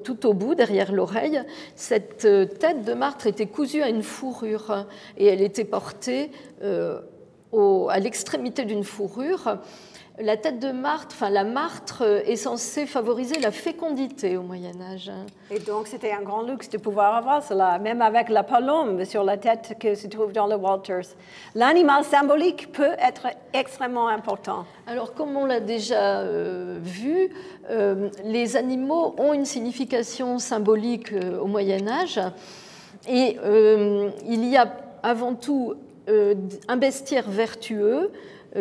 tout au bout, derrière l'oreille. Cette tête de martre était cousue à une fourrure et elle était portée à l'extrémité d'une fourrure. La tête de martre, la martre est censée favoriser la fécondité au Moyen-Âge. Et donc, c'était un grand luxe de pouvoir avoir cela, même avec la palombe sur la tête qui se trouve dans le Walters. L'animal symbolique peut être extrêmement important. Alors, comme on l'a déjà vu, les animaux ont une signification symbolique au Moyen-Âge. Et il y a avant tout un bestiaire vertueux,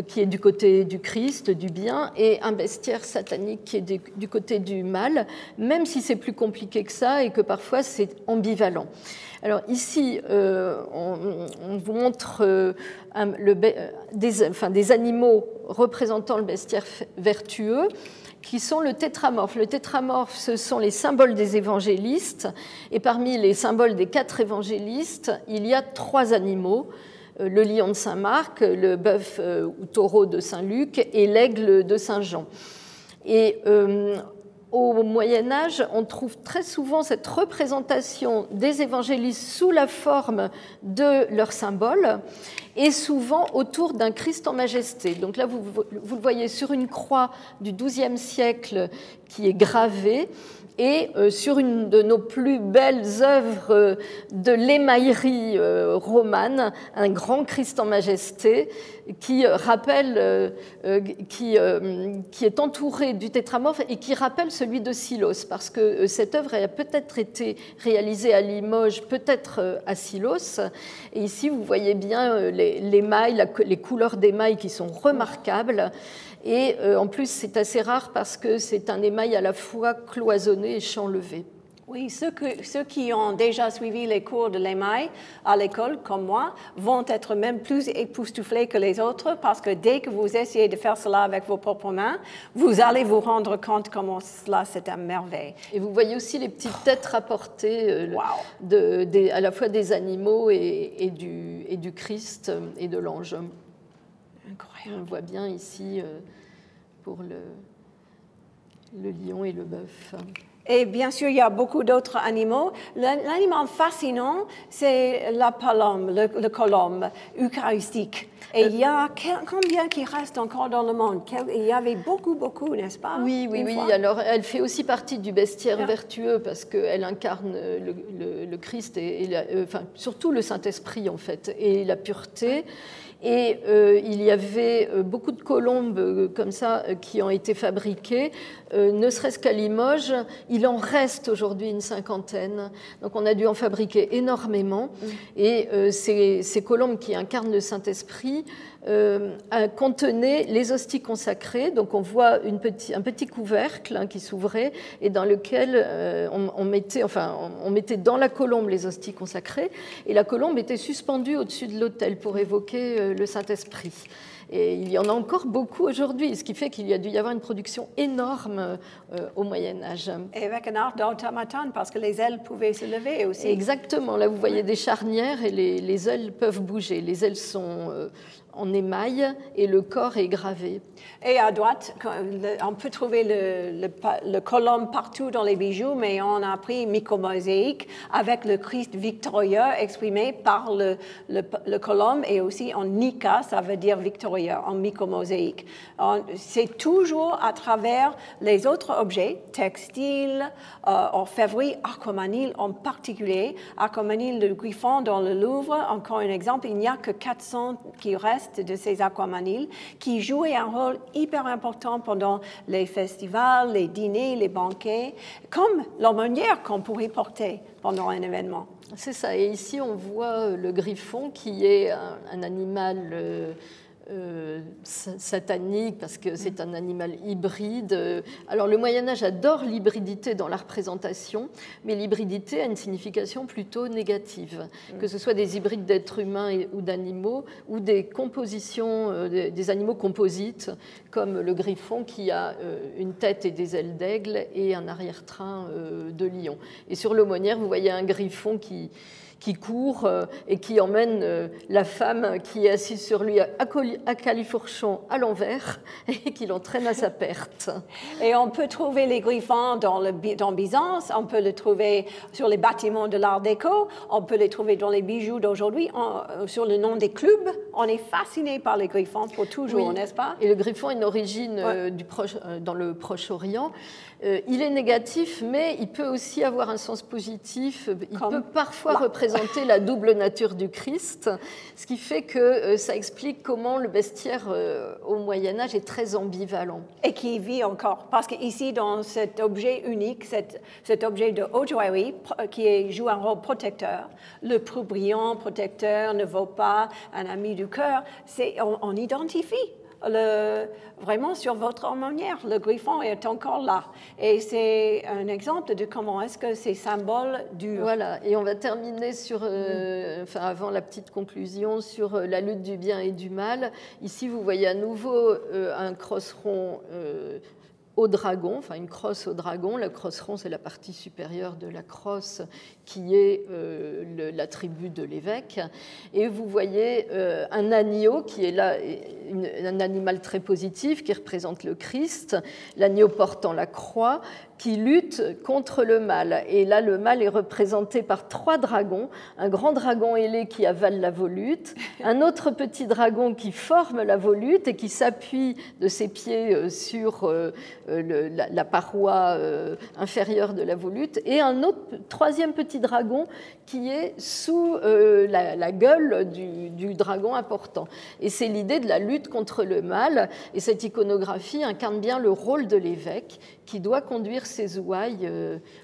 qui est du côté du Christ, du bien, et un bestiaire satanique qui est du côté du mal, même si c'est plus compliqué que ça et que parfois c'est ambivalent. Alors ici, on vous montre des animaux représentant le bestiaire vertueux, qui sont le tétramorphe. Le tétramorphe, ce sont les symboles des évangélistes, et parmi les symboles des 4 évangélistes, il y a 3 animaux, le lion de Saint-Marc, le bœuf ou taureau de Saint-Luc et l'aigle de Saint-Jean. Et au Moyen-Âge, on trouve très souvent cette représentation des évangélistes sous la forme de leurs symboles et souvent autour d'un Christ en majesté. Donc là, vous le voyez sur une croix du XIIe siècle qui est gravée, et sur une de nos plus belles œuvres de l'émaillerie romane, un grand Christ en majesté qui rappelle, qui est entouré du tétramorphe et qui rappelle celui de Silos, parce que cette œuvre a peut-être été réalisée à Limoges, peut-être à Silos. Et ici, vous voyez bien l'émail, les couleurs d'émail qui sont remarquables. Et en plus, c'est assez rare parce que c'est un émail à la fois cloisonné et champ levé. Oui, ceux qui ont déjà suivi les cours de l'émail à l'école, comme moi, vont être même plus époustouflés que les autres parce que dès que vous essayez de faire cela avec vos propres mains, vous allez vous rendre compte comment cela, c'est une merveille. Et vous voyez aussi les petites têtes rapportées à la fois des animaux et du Christ et de l'ange. On voit bien ici pour le lion et le bœuf. Et bien sûr, il y a beaucoup d'autres animaux. L'animal fascinant, c'est la palombe, le colombe eucharistique. Et il y a combien qui restent encore dans le monde? Il y avait beaucoup, n'est-ce pas? Oui. Alors, elle fait aussi partie du bestiaire vertueux parce qu'elle incarne le Christ enfin, surtout le Saint-Esprit, en fait, et la pureté. Et il y avait beaucoup de colombes comme ça qui ont été fabriquées, ne serait-ce qu'à Limoges. Il en reste aujourd'hui une 50aine. Donc on a dû en fabriquer énormément. Et ces colombes qui incarnent le Saint-Esprit contenaient les hosties consacrées. Donc on voit un petit couvercle qui s'ouvrait et dans lequel on mettait dans la colombe les hosties consacrées. Et la colombe était suspendue au-dessus de l'autel pour évoquer le Saint-Esprit. Et il y en a encore beaucoup aujourd'hui, ce qui fait qu'il y a dû y avoir une production énorme au Moyen-Âge. Et avec un art d'automaton, parce que les ailes pouvaient se lever aussi. Exactement, là vous voyez des charnières et les ailes peuvent bouger. Les ailes sont en émail et le corps est gravé. Et à droite, on peut trouver le colombe partout dans les bijoux, mais on a pris mycomosaïque avec le Christ victorieux exprimé par le colombe et aussi en nika, ça veut dire victorieux, en mycomosaïque. C'est toujours à travers les autres objets, textiles, orfèvrerie, aquamanile en particulier. Aquamanile de Griffon dans le Louvre, encore un exemple, il n'y a que 400 qui restent de ces aquamaniles qui jouaient un rôle hyper important pendant les festivals, les dîners, les banquets, comme l'aumônière qu'on pourrait porter pendant un événement. C'est ça, et ici on voit le griffon qui est un animal satanique parce que c'est un animal hybride. Alors le Moyen-Âge adore l'hybridité dans la représentation, mais l'hybridité a une signification plutôt négative, que ce soit des hybrides d'êtres humains ou d'animaux, ou des compositions, des animaux composites, comme le griffon qui a une tête et des ailes d'aigle et un arrière-train de lion. Et sur l'aumônière, vous voyez un griffon qui court et qui emmène la femme qui est assise sur lui à califourchon à l'envers et qui l'entraîne à sa perte. Et on peut trouver les griffons dans Byzance, on peut les trouver sur les bâtiments de l'Art déco, on peut les trouver dans les bijoux d'aujourd'hui, sur le nom des clubs. On est fasciné par les griffons pour toujours, oui. N'est-ce pas? Et le griffon a une origine dans le Proche-Orient. Il est négatif, mais il peut aussi avoir un sens positif. Il peut parfois représenter la double nature du Christ, ce qui fait que ça explique comment le bestiaire au Moyen-Âge est très ambivalent. Et qui vit encore. Parce qu'ici, dans cet objet unique, cet objet de haute joaillerie qui joue un rôle protecteur, le plus brillant protecteur ne vaut pas un ami du cœur, on identifie. Vraiment sur votre aumônière, le griffon est encore là. Et c'est un exemple de comment est-ce que ces symboles durent. Voilà, et on va terminer sur, avant la petite conclusion, sur la lutte du bien et du mal. Ici, vous voyez à nouveau un crosseron au dragon, enfin une crosse au dragon. La crosse-ron, c'est la partie supérieure de la crosse qui est l'attribut de l'évêque. Et vous voyez un agneau qui est là, un animal très positif qui représente le Christ, l'agneau portant la croix, qui lutte contre le mal. Et là, le mal est représenté par 3 dragons, un grand dragon ailé qui avale la volute, un autre petit dragon qui forme la volute et qui s'appuie de ses pieds sur la paroi inférieure de la volute, et un autre 3e petit dragon qui est sous la gueule du dragon important. Et c'est l'idée de la lutte contre le mal, et cette iconographie incarne bien le rôle de l'évêque qui doit conduire ses ouailles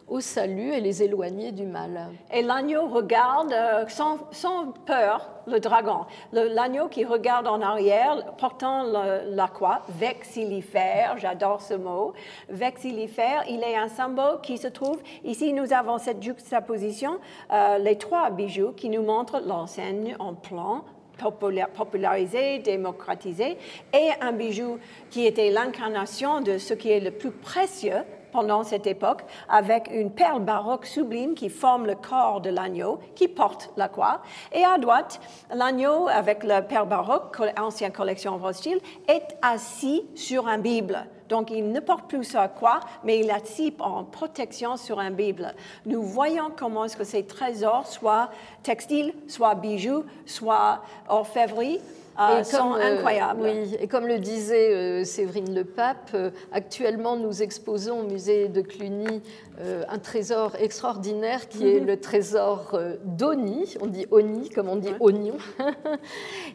au salut et les éloigner du mal. Et l'agneau regarde sans peur le dragon. L'agneau qui regarde en arrière, portant la croix, vexillifère, j'adore ce mot, vexillifère, il est un symbole qui se trouve, ici nous avons cette juxtaposition, les 3 bijoux qui nous montrent l'enseigne en plan, popularisé, démocratisé, et un bijou qui était l'incarnation de ce qui est le plus précieux pendant cette époque, avec une perle baroque sublime qui forme le corps de l'agneau, qui porte la croix. Et à droite, l'agneau avec la perle baroque, ancienne collection Rothschild, est assis sur un Bible. Donc, il ne porte plus sa croix, mais il est assis en protection sur un Bible. Nous voyons comment est-ce que ces trésors, soit textiles, soit bijoux, soit orfèvrerie, sont incroyables. Oui, et comme le disait Séverine Le Pape, actuellement nous exposons au musée de Cluny un trésor extraordinaire qui est le trésor d'Oni, on dit Oni comme on dit oignon,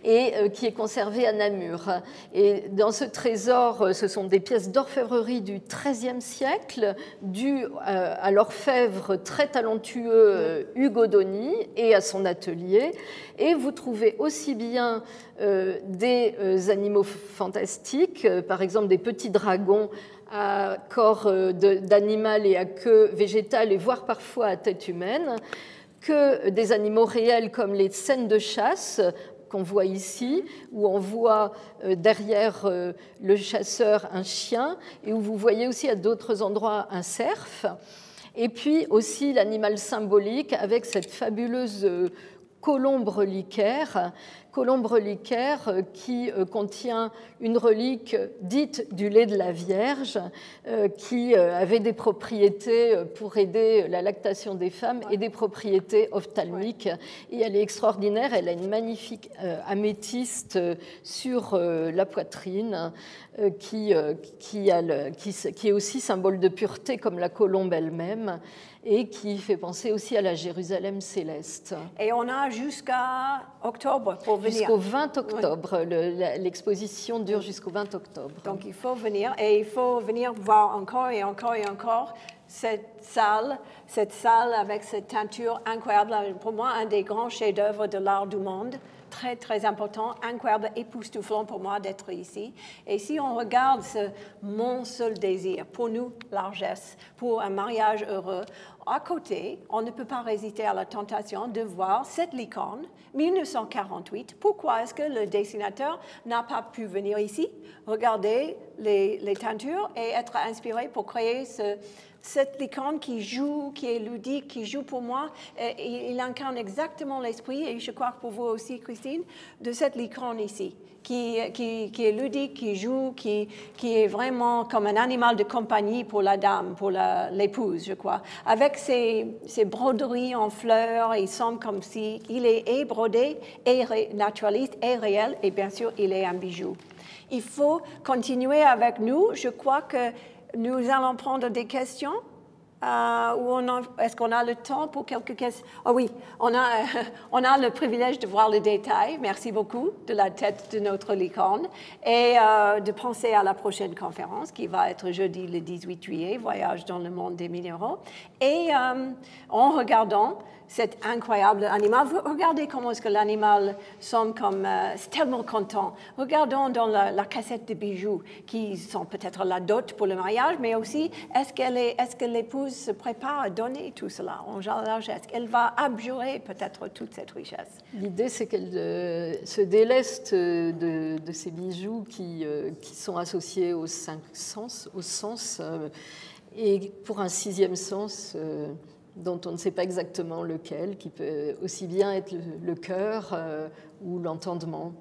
et qui est conservé à Namur. Et dans ce trésor, ce sont des pièces d'orfèvrerie du XIIIe siècle, dues à l'orfèvre très talentueux Ugo d'Oni et à son atelier. Et vous trouvez aussi bien des animaux fantastiques, par exemple des petits dragons à corps d'animal et à queue végétale, et voire parfois à tête humaine, que des animaux réels comme les scènes de chasse qu'on voit ici, où on voit derrière le chasseur un chien, et où vous voyez aussi à d'autres endroits un cerf, et puis aussi l'animal symbolique avec cette fabuleuse colombe reliquaire qui contient une relique dite du lait de la Vierge, qui avait des propriétés pour aider la lactation des femmes et des propriétés ophtalmiques. Et elle est extraordinaire, elle a une magnifique améthyste sur la poitrine, qui est aussi symbole de pureté comme la colombe elle-même, et qui fait penser aussi à la Jérusalem céleste. Et on a jusqu'à octobre pour venir. Jusqu'au 20 octobre. Oui. L'exposition dure jusqu'au 20 octobre. Donc il faut venir, et il faut venir voir encore et encore et encore cette salle avec cette teinture incroyable. Pour moi, un des grands chefs-d'œuvre de l'art du monde. Très, très important, incroyable, époustouflant pour moi d'être ici. Et si on regarde mon seul désir, pour nous, largesse, pour un mariage heureux, à côté, on ne peut pas résister à la tentation de voir cette licorne, 1948. Pourquoi est-ce que le dessinateur n'a pas pu venir ici, regarder les teintures et être inspiré pour créer cette licorne qui joue, qui est ludique, qui joue pour moi, il incarne exactement l'esprit, et je crois que pour vous aussi, Christine, de cette licorne ici, qui est ludique, qui joue, qui est vraiment comme un animal de compagnie pour la dame, pour l'épouse, je crois. Avec ses broderies en fleurs, il semble comme si il est et brodé, et naturaliste, et réel, et bien sûr, il est un bijou. Il faut continuer avec nous. Je crois que nous allons prendre des questions. Est-ce qu'on a le temps pour quelques questions? Oh oui, on a le privilège de voir le détail, merci beaucoup, de la tête de notre licorne, et de penser à la prochaine conférence qui va être jeudi le 18 juillet, Voyage dans le monde des minéraux. Et en regardant cet incroyable animal, regardez comment est-ce que l'animal semble comme tellement content. Regardons dans la cassette de bijoux qui sont peut-être la dot pour le mariage, mais aussi est-ce que l'épouse se prépare à donner tout cela en largesse? Elle va abjurer peut-être toute cette richesse. L'idée, c'est qu'elle se déleste de ces bijoux qui sont associés aux 5 sens, et pour un 6e sens dont on ne sait pas exactement lequel, qui peut aussi bien être le cœur ou l'entendement.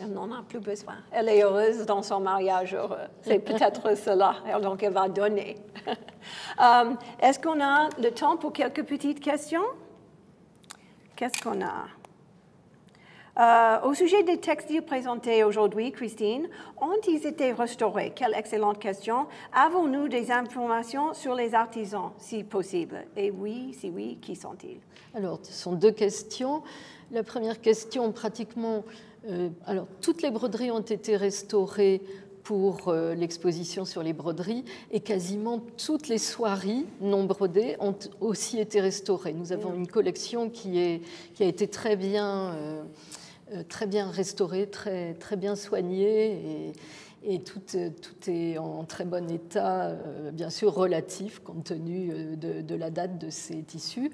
Elle n'en a plus besoin. Elle est heureuse dans son mariage heureux. C'est peut-être cela, donc elle va donner. Est-ce qu'on a le temps pour quelques petites questions? Qu'est-ce qu'on a? Au sujet des textiles présentés aujourd'hui, Christine, ont-ils été restaurés? Quelle excellente question. Avons-nous des informations sur les artisans, si possible? Et oui, si oui, qui sont-ils? Alors, ce sont deux questions. La première question, pratiquement, alors toutes les broderies ont été restaurées pour l'exposition sur les broderies et quasiment toutes les soieries non brodées ont aussi été restaurées. Nous avons une collection qui a été très bien restaurée, très bien soignée et tout est en très bon état, bien sûr relatif compte tenu de la date de ces tissus.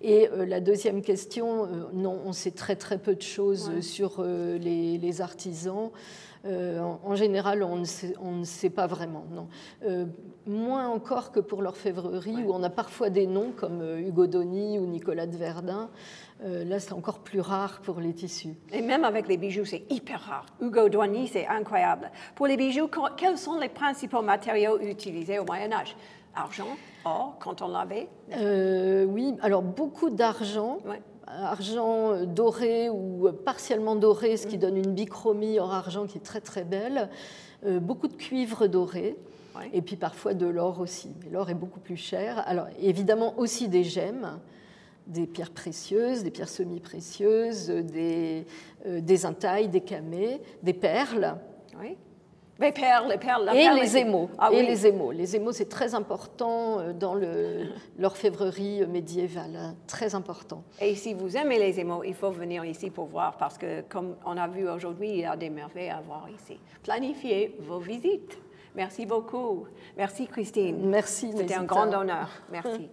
Et la deuxième question, non, on sait très peu de choses sur les artisans. En général, on ne sait pas vraiment, non. Moins encore que pour l'orfèvrerie, où on a parfois des noms comme Hugo Donny ou Nicolas de Verdun. Là, c'est encore plus rare pour les tissus. Et même avec les bijoux, c'est hyper rare. Hugo Donny, c'est incroyable. Pour les bijoux, quels sont les principaux matériaux utilisés au Moyen-Âge? Argent, or, quand on l'avait? Oui, alors beaucoup d'argent. Ouais. Argent doré ou partiellement doré, ce qui donne une bichromie or-argent qui est très belle. Beaucoup de cuivre doré. Ouais. Et puis parfois de l'or aussi. Mais l'or est beaucoup plus cher. Alors évidemment aussi des gemmes, des pierres précieuses, des pierres semi-précieuses, des intailles, des camées, des perles. Oui. Les perles, et les émaux. Ah, et oui. Les émaux, c'est très important dans l'orfèvrerie médiévale, très important. Et si vous aimez les émaux, il faut venir ici pour voir, parce que comme on a vu aujourd'hui, il y a des merveilles à voir ici. Planifiez vos visites. Merci beaucoup. Merci Christine. Merci. C'était un grand honneur. Merci.